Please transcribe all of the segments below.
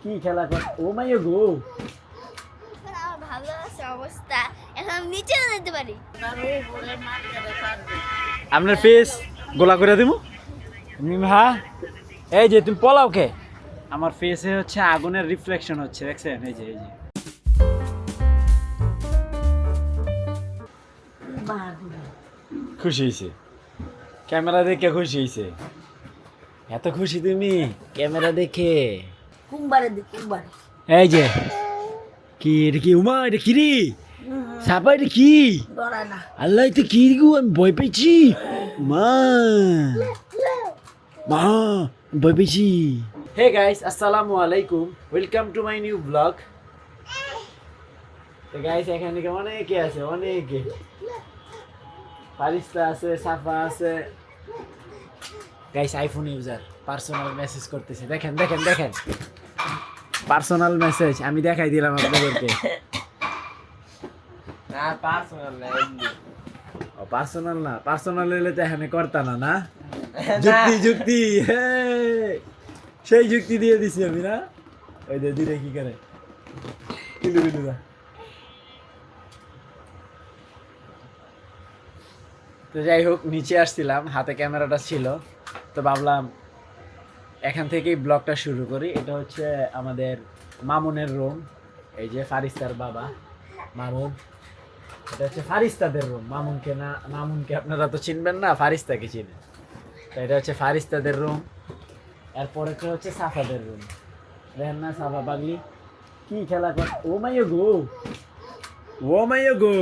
কি খেলা কর ও মাইয়া গো আমার ভালো আছে অবস্থা, এখন আমি নিচেও যেতে পারি। আপনার ফেস গোলা করে দিব মিমহা। এই যে তুমি পলাও কে? আমার ফেসে হচ্ছে আগুনের রিফ্লেকশন হচ্ছে, দেখছেন? এই যে খুশি হয়েছে ক্যামেরা দেখে, খুশি হয়েছে। এত খুশি তুমি ক্যামেরা দেখে? এই যে কি এটা, কি উমা এটা কি রে? সাপা এটা কি? আল্লাহ এটা কি গো? আমি ভয় পেয়েছি মা, মা ভয় পেয়েছি। হে গাইস, আসসালামু আলাইকুম, welcome to my new blog. তো গাইস এখানে অনেকে আছে, অনেকে ফারিস্তা আছে, সাফা আছে। Guys iPhone user personal message করতেছে, দেখেন দেখেন দেখেন, পার্সোনাল মেসেজ আমি দেখাই দিলাম আপনাদেরকে। পার্সোনাল না, পার্সোনাল হলে তো এখানে করতা না, না যুক্তি যুক্তি সেই যুক্তি দিয়ে দিছি আমি, না ওই যে দিলে কি করে কিলু বিলু না। তো যাই হোক, নিচে আসছিলাম, হাতে ক্যামেরাটা ছিল, তো ভাবলাম এখান থেকেই ব্লগটা শুরু করি। এটা হচ্ছে আমাদের মামুনের রুম, এই যে ফারিস্তার বাবা মামুন। এটা হচ্ছে ফারিস্তাদের রুম, মামুনকে না, মামুনকে আপনারা তো চিনবেন না, ফারিস্তাকে চিনেন। তো এটা হচ্ছে ফারিস্তাদের রুম। এরপরে তো হচ্ছে সাফাদের রুম, দেখেন না সাফা পাগলি কি খেলা কর ও মাইয়া গো, ও মাইয়া গো।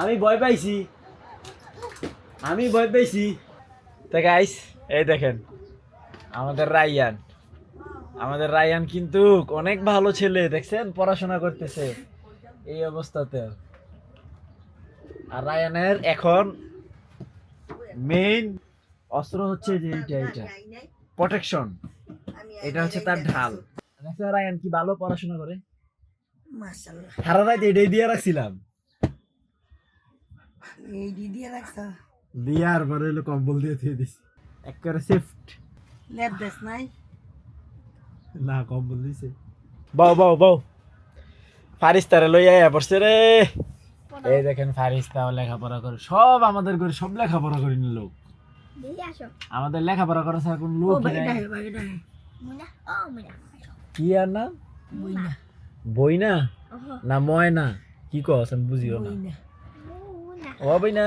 আমি ভয় পাইছি, আমি ভয় পাইছি। তো গাইস এই দেখেন আমাদের রায়ান, আমাদের রায়ান কিন্তু অনেক ভালো ছেলে, দেখছেন পড়াশোনা করতেছে এই অবস্থাতে। আর রায়ানের এখন মেইন অস্ত্র হচ্ছে যে এটা প্রোটেকশন, এটা হচ্ছে তার ঢাল। দেখছেন রায়ান কি ভালো পড়াশোনা করে, মাশাআল্লাহ। সারা রাত এটাই দিয়ে রাখছিলাম, দিয়ার পরে হলো কম্বল দিয়ে দিয়ে দিছি একেবারে সেফট। ল্যাব দেশ নাই না, কম্বল দিছে। বাও বাও বাও, ফারিস্তারে লইয়া পড়ছে রে। এই দেখেন ফারিস্তাও লেখাপড়া করে, সব আমাদের করে সব লেখাপড়া করে নিল লোক। আমাদের লেখাপড়া করা ছাড়া কোন লোক কি আর না বই না না ময়না কি কস আমি বুঝিও না। ও বই না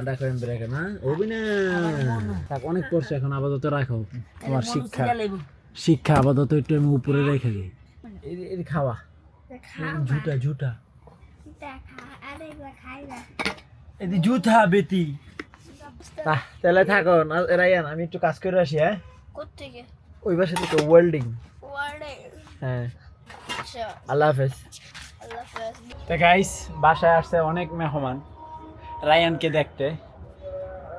দেখো রেখে না, ও বই না থাক, অনেক পড়ছে এখন আপাতত রাখো। তোমার শিক্ষা শিক্ষা আপাতত একটু আমি উপরে রেখে দিই। এই খাওয়া ঝুটা ঝুটা এই ঝুটা বেটি। তাহলে থাকো রায়ান, আমি একটু কাজ করে আসি। হ্যাঁ কোত্থেকে? ওই পাশে থেকে ওয়েল্ডিং। হ্যাঁ আচ্ছা, আল্লাহ হাফেজ। আল্লাহ হাফেজ। তো গাইস বাসায় আসছে অনেক মেহমান রায়ানকে দেখতে,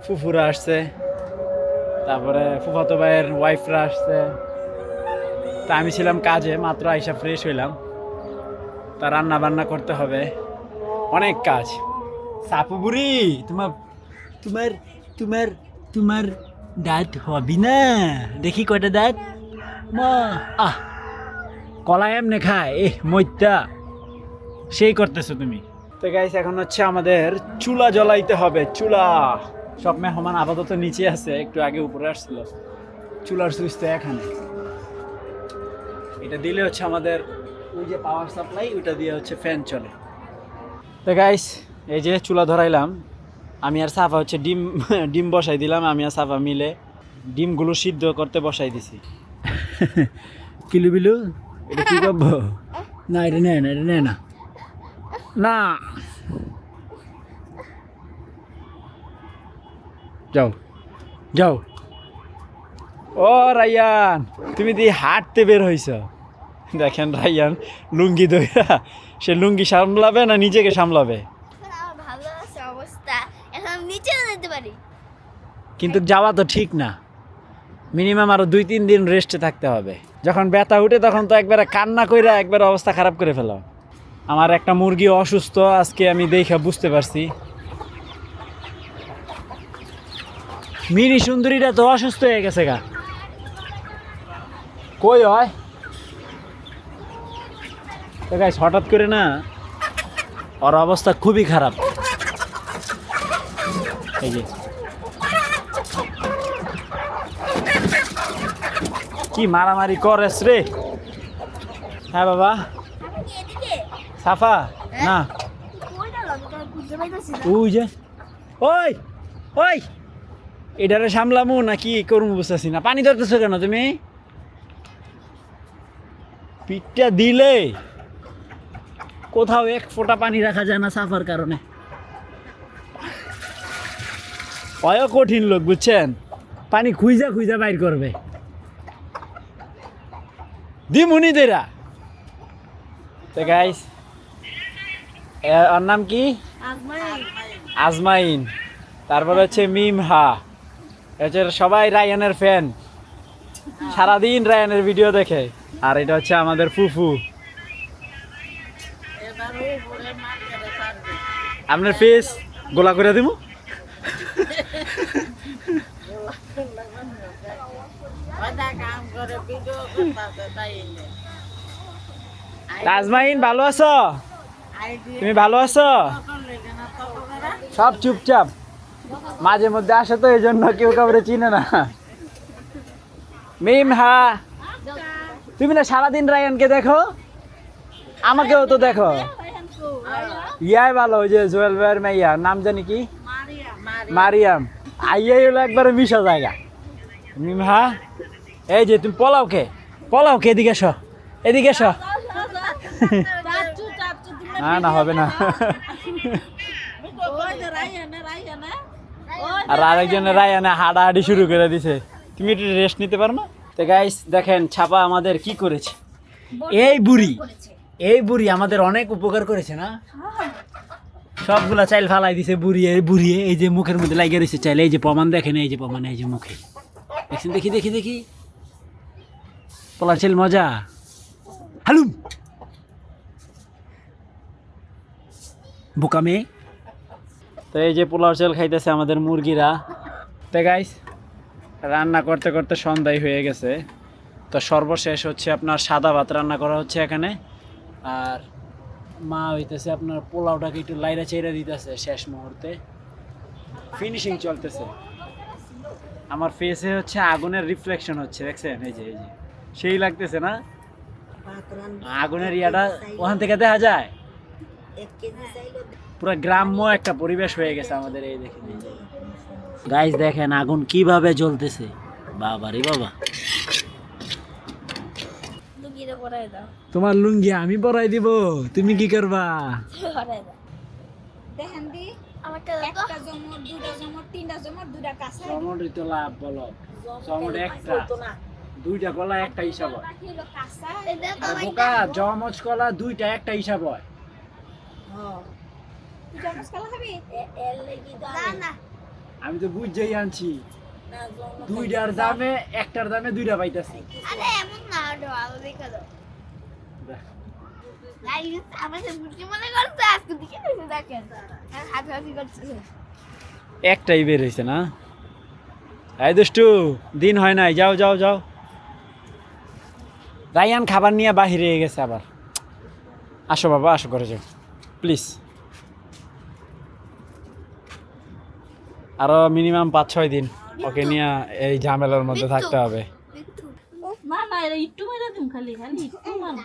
ফুফুরা আসছে, তারপরে ফুফাতো ভাইয়ের ওয়াইফরা আসছে। তা আমি ছিলাম কাজে, মাত্র আইসা ফ্রেশ হইলাম। তা রান্না বান্না করতে হবে, অনেক কাজ। সাপু বুড়ি তোমার তোমার তোমার তোমার দাঁত হবি না, দেখি কয়টা দাঁত মা। আহ কলা এমনে খায় এ মইত্যা সেই করতেছো তুমি। তো গাইস এখন হচ্ছে আমাদের চুলা জ্বলাইতে হবে, চুলা। সব মেহমান আপাতত নিচে আছে, একটু আগে উপরে আসছিল। চুলার সুইচ তো এখানে, এটা দিলে হচ্ছে আমাদের ওই যে পাওয়ার সাপ্লাই, ওইটা দিয়ে হচ্ছে ফ্যান চলে। তো গাইস এই যে চুলা ধরাইলাম, আমি আর সাফা হচ্ছে ডিম ডিম বসাই দিলাম, আমি আর সাফা মিলে ডিমগুলো সিদ্ধ করতে বসাই দিছি। কিলু বিলু এটা কি করবো? না এটা নেয় না, এটা নেয় না, না যাও যাও। ও রায়ান তুমি দিয়ে হাঁটতে বের হইছ, দেখেন রায়ান লুঙ্গি ধইরা, সে লুঙ্গি সামলাবে না নিজেকে সামলাবে। আমার ভালো আছে অবস্থা, এখন আমি নিচেও যেতে পারি। কিন্তু যাওয়া তো ঠিক না, মিনিমাম আরো 2-3 দিন রেস্টে থাকতে হবে। যখন ব্যথা উঠে তখন তো একবারে কান্না কইরা একবার অবস্থা খারাপ করে ফেলো। আমার একটা মুরগি অসুস্থ, আজকে আমি দেখে বুঝতে পারছি। মিনি সুন্দরীটা তো অসুস্থ হয়ে গেছে গা, কই হয় তো গাইস হঠাৎ করে না ওর অবস্থা খুবই খারাপ। এই যে কি মারামারি করেস রে। হ্যাঁ বাবা আপনি কি এদিকে? সাফা না কই গেল? আমি তো খুঁজে পাইতাছি না। ওই যে ওই ওই এটারে সামলামু নাকি করুম বুঝতেছি না। পানি ধরতেছো কেন তুমি? পিঠটা দিলে কোথাও এক ফোঁটা পানি রাখা যায় না সাফার কারণে। অয় কঠিন লোক বুঝছেন, পানি খুঁজা খুঁজা বাইর করবে। দিমুনি দেরা তো গাইস, ওর নাম কি? আজমাইন। তারপর হচ্ছে মিমহা। হচ্ছে সবাই রায়ানের ফ্যান, সারাদিন রায়ানের ভিডিও দেখে। আর এটা হচ্ছে আমাদের ফুফু। আপনার ফেস গোলা করে দিব। আজমাইন ভালো আছো? তুমি ভালো আছো? সব চুপচাপ, মাঝে মধ্যে আসে তো এই জন্য কেউ কাউরে চিনে না। মিম হা, তুমি না সারাদিন রায়ানকে দেখো, আমাকেও তো দেখো। ইয়াই ভালো, ওই যে জুয়েল ভাইয়ের মাইয়া নাম জানি কি, মারিয়াম। আইয়াই হলো একবারে মিশা জায়গা। মিম হা, এই যে তুমি পলাও কে, পলাও কে, এদিকে এসো, এদিকে এসো। না না হবে না। আর আরেকজনের রায়ানে হাডাহাডি শুরু করে দিছে। তুমি একটু রেস্ট নিতে পারো না? তো গাইস দেখেন ছাপা আমাদের কি করেছে। এই বুড়ি, এই বুড়ি আমাদের অনেক উপকার করেছে না? সবগুলা চাইল ফালাই দিছে বুড়িয়ে বুড়িয়ে। এই যে মুখের মধ্যে লাগিয়ে রয়েছে চাইল, এই যে প্রমাণ দেখেন, এই যে প্রমাণ, এই যে মুখে দেখছেন। দেখি দেখি দেখি পোলার চাইল মজা। হালুম বোকা মেয়ে। তো এই যে পোলাও চাল খাইতেছে আমাদের মুরগিরা। তো গাইস রান্না করতে করতে সন্ধ্যায় হয়ে গেছে। তো সর্বশেষ হচ্ছে আপনার সাদা ভাত রান্না করা হচ্ছে এখানে। আর মা হইতেছে আপনার পোলাওটাকে একটু লাইরা চাইরা দিতেছে শেষ মুহূর্তে, ফিনিশিং চলতেছে। আমার ফেসে হচ্ছে আগুনের রিফ্লেকশন হচ্ছে, দেখছেন? এই যে এই যে সেই লাগতেছে না আগুনের ইয়াটা, ওখান থেকে দেখা যায়। পুরো গ্রাম্য একটা পরিবেশ হয়ে গেছে আমাদের। এই দেখেন গাইস, দেখেন আগুন কিভাবে জ্বলতেছে। বাবা রে বাবা, লুঙ্গিটা পরাই দাও। তোমার লুঙ্গি আমি পরাই দিব, তুমি কি করবা? পরাই দাও। দেখেন দি আমারটা একটা জমর, দুটা জমর, তিনটা জমর, দুটা কাঁচা। জমটি তো লাভ বলো, জমট একটা, দুইটা কলা একটা হিসাব হয়। বাকি হলো কাঁচা। এটা তো আরে বোকা, জমজ কলা দুইটা একটা হিসাব হয়। তুই জমস কালা খাবি? এর লাগি দাও না। আমি তো বুঝেই আনছি, দুইটার দামে একটার দামে দুইটা পাইতাছি। আরে এমন না, দাও আলো দেখা দাও। গাইস আমাদের বুঝি মনে করছে আজকে দেখে দিছে, দেখেন আর হাসাহাসি করছে। একটাই বের হয়েছে না? এই দুষ্টু, দিন হয় নাই, যাও যাও যাও। রায়ান খাবার নিয়ে বাহিরে গেছে আবার। আসো বাবা, আসো করে যাও প্লিজ। আরো মিনিমাম 5-6 দিন ওকে নিয়ে এই ঝামেলার মধ্যে থাকতে হবে। না না, এটা একটু মেরে দিম, খালি খালি একটু মার।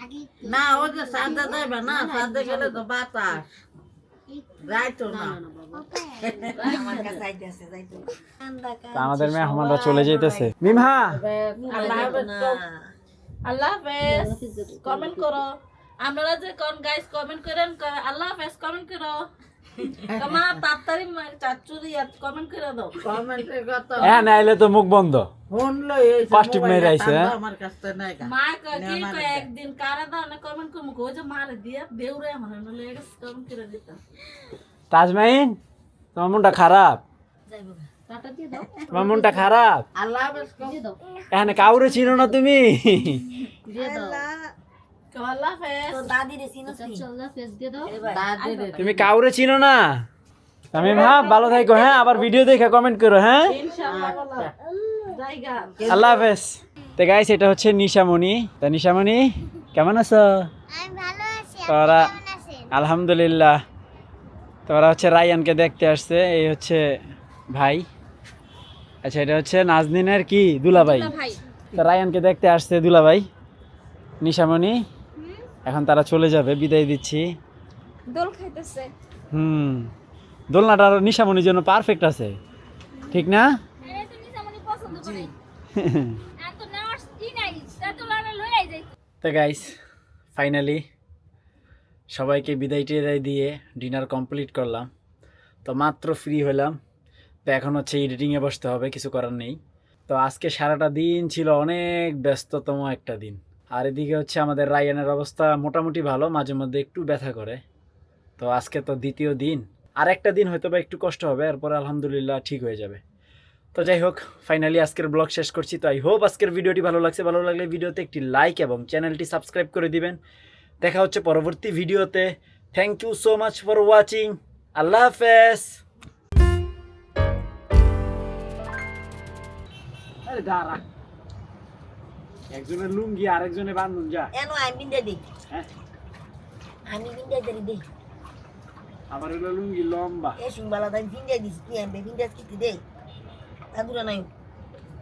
না ও যে সাদা দেবে না, সাদা গেলে তো বাতাস যাইতো না। আমার কাছে যাইতেছে, যাইতো তো আমাদের মেহমানরা চলে যেতেছে। মিমহা, আল্লাহ হাফেজ। আল্লাহ হাফেজ। কমেন্ট করো, আপনারা যে কোন গাইস কমেন্ট করেন, আল্লাহ হাফেজ কমেন্ট করো। কমা তাড়াতাড়ি চাচুরি কমেন্ট করে দাও। কমেন্টের কথা হ্যাঁ নাইলে তো মুখ বন্ধ। ফোন লই এই Plastic মেরে আইছে, হ্যাঁ? আমার কাছে নাই গা। মা কি কয় একদিন কারা দাও না কমেন্ট করমু, কই যে মারে দিয়া দেউরে আমার নলে কমেন্ট করে দিতাম। তাজমাইন, তোমার মনটা খারাপ? টাটা দিয়ে দাও। তোমার মনটা খারাপ? আল্লাহ হাফেজ কও। এখানে কাউরে চিনো না তুমি? দিয়ে দাও। আল্লাহ হাফেজ। তো দাদি রে চিনো কি? আল্লাহ হাফেজ দিয়ে দাও। দাদি রে তুমি কাউরে চিনো না? তামিম হ্যাঁ, ভালো থাকো, হ্যাঁ? আবার ভিডিও দেখে কমেন্ট করো, হ্যাঁ? ইনশাআল্লাহ বলো। জায়গা। আল্লাহ হাফেজ। তো গাইস এটা হচ্ছে নিশামণি। তা নিশামণি কেমন আছো? আমি ভালো আছি, ওরা কেমন আছেন? আলহামদুলিল্লাহ। তো ওরা হচ্ছে রায়ানকে দেখতে আসছে, এই হচ্ছে ভাই। আচ্ছা, এটা হচ্ছে নাজনীনের কি দুলাভাই। ভাই তো রায়ানকে দেখতে আসছে দুলাভাই নিশামণি। এখন তারা চলে যাবে, বিদায় দিচ্ছি। দোল খাইতেছে। দোলনাটা নিশামণির জন্য পারফেক্ট আছে, ঠিক না? তো গাইস, ফাইনালি সবাইকে বিদায় টিদায় দিয়ে ডিনার কমপ্লিট করলাম। তো মাত্র ফ্রি হলাম, তো এখন হচ্ছে এডিটিংয়ে বসতে হবে, কিছু করার নেই। তো আজকে সারাটা দিন ছিল অনেক ব্যস্ততম একটা দিন। আর এদিকে হচ্ছে আমাদের রায়ানের অবস্থা মোটামুটি ভালো, মাঝে মধ্যে একটু ব্যথা করে। তো আজকে তো দ্বিতীয় দিন, আর একটা দিন হয়তো বা একটু কষ্ট হবে, এরপরে আলহামদুলিল্লাহ ঠিক হয়ে যাবে। তো যাই হোক, ফাইনালি আজকের ব্লগ শেষ করছি। তো আই হোপ আজকের ভিডিওটি ভালো লাগছে। ভালো লাগলে ভিডিওতে একটি লাইক এবং চ্যানেলটি সাবস্ক্রাইব করে দিবেন। দেখা হচ্ছে পরবর্তী ভিডিওতে। Thank you so much for watching. আল্লাহ হাফেজ। আরে দাঁড়া, একজনের লুঙ্গি আরেকজনে বান্ধুন যা। এনো আমি বিন্দে দিই, হ্যাঁ, আমি বিন্দে দিই। আবার হলো লুঙ্গি লম্বা। এ শুনবালা আমি বিন্দে দিছি, তুই আমি বিন্দে কি দেই দাদুরা নাই।